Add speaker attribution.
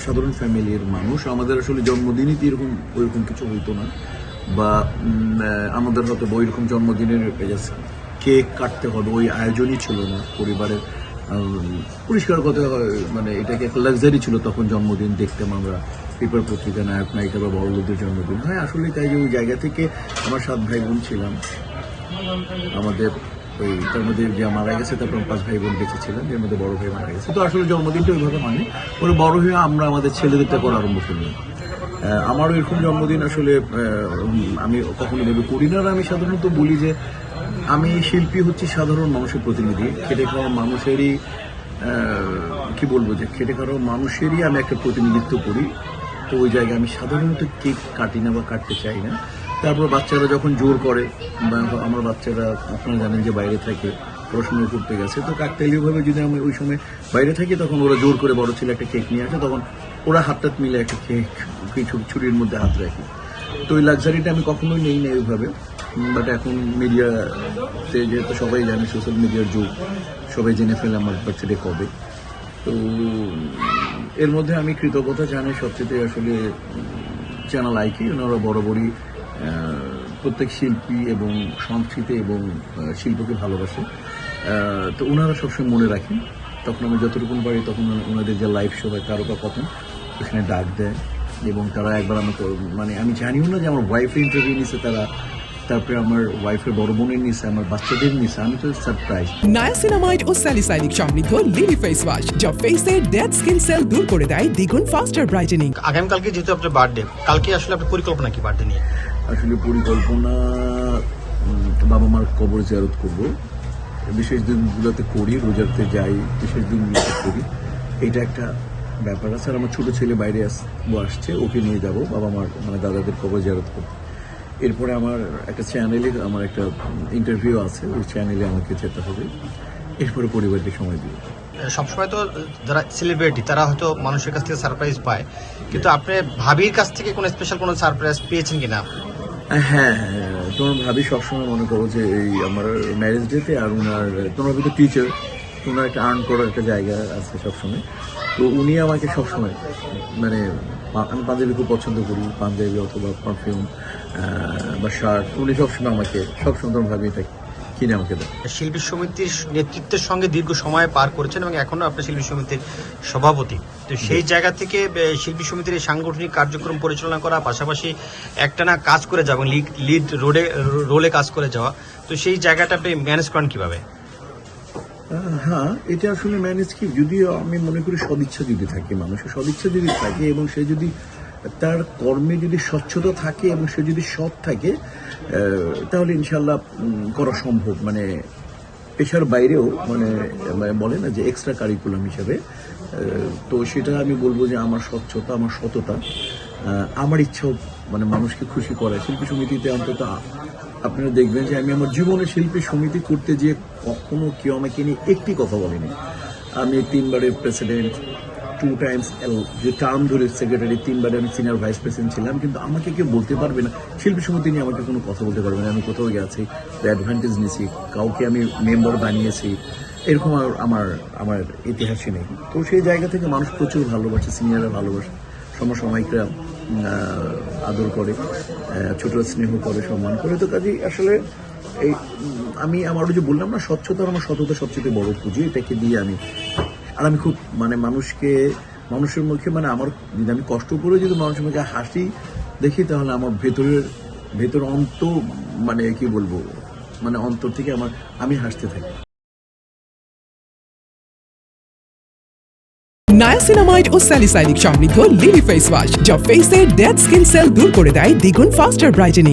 Speaker 1: সাধারণ ফ্যামিলির মানুষ, আমাদের আসলে জন্মদিনই এরকম ওইরকম কিছু হইতো না, বা আমাদের হয়তো ওইরকম জন্মদিনের কেক কাটতে হবে ওই আয়োজনই ছিল না পরিবারের। পরিষ্কার কথা মানে এটাকে একটা লাক্সারি ছিল তখন জন্মদিন দেখতাম আমরা পেপার পত্রিকা, নায়ক নায়িকা বা বড় লোকদের জন্মদিন হয়। আসলে তাই যে ওই জায়গা থেকে আমার 7 ভাই বোন ছিলাম, আমাদের ওই তার মধ্যে যে মারা গেছে, তারপর 5 ভাই বোন বেঁচে ছিলাম, এর মধ্যে বড় ভাই মারা গেছে। তো আসলে জন্মদিনটা ওইভাবে হয়নি, ওরা বড় হয়ে আমরা আমাদের ছেলেদেরটা করা আরম্ভ করলাম। আমারও এরকম জন্মদিন আসলে আমি কখনো ভেবে করি না। আমি সাধারণত বলি যে আমি শিল্পী হচ্ছি সাধারণ মানুষের প্রতিনিধি, খেটে খাওয়া মানুষেরই কি বলবো যে খেটে খাওয়া মানুষেরই আমি একটা প্রতিনিধিত্ব করি। তো ওই জায়গায় আমি সাধারণত কেক কাটি না বা কাটতে চাই না। তারপর বাচ্চারা যখন জোর করে, আমার বাচ্চারা আপনারা জানেন যে বাইরে থাকে, পড়াশোনা করতে গেছে, তো কাকতালীয়ভাবে যদি আমি ওই সময় বাইরে থাকি তখন ওরা জোর করে বড় ছেলে একটা কেক নিয়ে আসে, তখন ওরা হাতটাত মিলে একটা কেক কিছু ছুরির মধ্যে হাত রাখি। তো ওই লাক্সারিটা আমি কখনোই নেই না এইভাবে। বাট এখন মিডিয়াতে যেহেতু সবাই জানে, সোশ্যাল মিডিয়ার যুগ, সবাই জেনে ফেলে আমার বার্থডে কবে। তো এর মধ্যে আমি কৃতজ্ঞতা জানাই সবচেয়ে আসলে চ্যানেল আইকে, ওনারা বরাবরই প্রত্যেক শিল্পী এবং সংস্কৃতি এবং শিল্পকে ভালোবাসে। তো ওনারা সবসময় মনে রাখেন, তখন আমি যতটুকু পারি তখন ওনাদের যে লাইভ শো হয় তারকা প্রথম ওখানে ডাক দেয়, এবং তারা একবার আমাকে মানে আমি জানিও না যে আমার ওয়াইফের ইন্টারভিউ নিছে তারা, তারপরে আমার ওয়াইফের বড় বোনের নিছে, আমার বাচ্চাদের নিছে, আমি তো সারপ্রাইজ।
Speaker 2: নায়াসিনামাইড ও স্যালিসাইলিক সমৃদ্ধ লিলি ফেস ওয়াশ যা ফেসের ডেড স্কিন সেল দূর করে দেয় দ্বিগুণ ফাস্টার ব্রাইটেনিং।
Speaker 3: আগামীকালকে যেহেতু আপনার বার্থডে, কালকে আসলে আপনার পরিকল্পনা কি বার্থডে নিয়ে?
Speaker 1: আসলে পরিকল্পনা বাবা মার কবর জিয়ারত করবো, বিশেষ দিনগুলোতে করি, রোজাতে যাই, বিশেষ দিনগুলোতে করি, এটা একটা ব্যাপার আছে। আর আমার ছোট ছেলে বাইরে আসছে, ওকে নিয়ে যাব বাবা মার মানে দাদাদের কবর জিয়ারত করবো। এরপরে আমার একটা চ্যানেলে আমার একটা ইন্টারভিউ আছে, ওই চ্যানেলে আমাকে যেতে হবে। এরপরে পরিবারকে সময় দিব।
Speaker 3: সবসময় তো যারা সেলিব্রিটি তারা হয়তো মানুষের কাছ থেকে সারপ্রাইজ পায়, কিন্তু আপনি ভাবির কাছ থেকে কোনো স্পেশাল কোনো সারপ্রাইজ পেয়েছেন কিনা?
Speaker 1: হ্যাঁ, তোমার ভাবি সবসময় মনে করো যে এই আমার ম্যারেজ ডেতে, আর ওনার তোমার ভাবি তো টিচার, ওনার একটা আর্ন করার একটা জায়গা আছে সবসময়। তো উনি আমাকে সবসময় মানে আমি পাঞ্জাবি খুব পছন্দ করি, পাঞ্জাবি অথবা পারফিউম বা শার্ট, উনি সবসময় আমাকে সবসময় তোমার ভাবি এটা কিনে আমাকে দেয়।
Speaker 3: শিল্পী সমিতির নেতৃত্বের সঙ্গে দীর্ঘ সময় পার করেছেন এবং এখনো আপনি শিল্পী সমিতির সভাপতি। তো সেই জায়গা থেকে শিল্পী সমিতির এই সাংগঠনিক কার্যক্রম পরিচালনা করা, পাশাপাশি একটানা কাজ করে যাওয়া এবং লিড রোলে কাজ করে যাওয়া, তো সেই জায়গাটা আপনি ম্যানেজ করেন কিভাবে?
Speaker 1: হ্যাঁ, এটা আসলে ম্যানেজ কি, যদিও আমি মনে করি সদিচ্ছা যদি থাকে, মানুষের সদিচ্ছা যদি থাকে এবং সে যদি তার কর্মে যদি স্বচ্ছতা থাকে এবং সে যদি সৎ থাকে, তাহলে ইনশাল্লাহ করা সম্ভব। মানে পেশার বাইরেও মানে বলে না যে এক্সট্রা কারিকুলাম হিসাবে, তো সেটা আমি বলবো যে আমার স্বচ্ছতা, আমার সততা, আমার ইচ্ছাও মানে মানুষকে খুশি করা। শিল্পী সমিতিতে অন্তত আপনারা দেখবেন যে আমি আমার জীবনে শিল্পী সমিতি করতে গিয়ে কখনো কেউ আমাকে নিয়ে একটি কথা বলেনি। আমি 3 বারের প্রেসিডেন্ট, 2 টাইমস যে টার্ম ধরে সেক্রেটারি, 3 বারে আমি সিনিয়র ভাইস প্রেসিডেন্ট ছিলাম, কিন্তু আমাকে কেউ বলতে পারবে না, শিল্পী সমিতি নিয়ে আমাকে কোনো কথা বলতে পারবে না আমি কোথাও গেছি, অ্যাডভান্টেজ নিয়েছি, কাউকে আমি মেম্বার বানিয়েছি, এরকম আমার ইতিহাসই নেই। তো সেই জায়গা থেকে মানুষ প্রচুর ভালোবাসে, সিনিয়ররা ভালোবাসে, সমসাময়িকরা আদর করে, ছোটরা স্নেহ করে, সম্মান করে। তো কাজেই আসলে এই আমি আমার যে বললাম না, স্বচ্ছতা আমার সততা সবচেয়ে বড় পুঁজি, এটাকে দিয়ে আমি খুব মানে মানুষের মুখে মানে আমার যদি আমি কষ্ট করে যদি মানুষের মুখে হাসি দেখি, তাহলে আমার ভেতর মানে কি বলবো, মানে অন্তর থেকে আমি হাসতে থাকি।
Speaker 2: নায়াসিনামাইড ও স্যালিসাইলিক সমৃদ্ধ লিলি ফেস ওয়াশ যা ফেসের ডেড স্কিন সেল দূর করে দেয় দ্বিগুণ ফাস্টার ব্রাইটেনিং।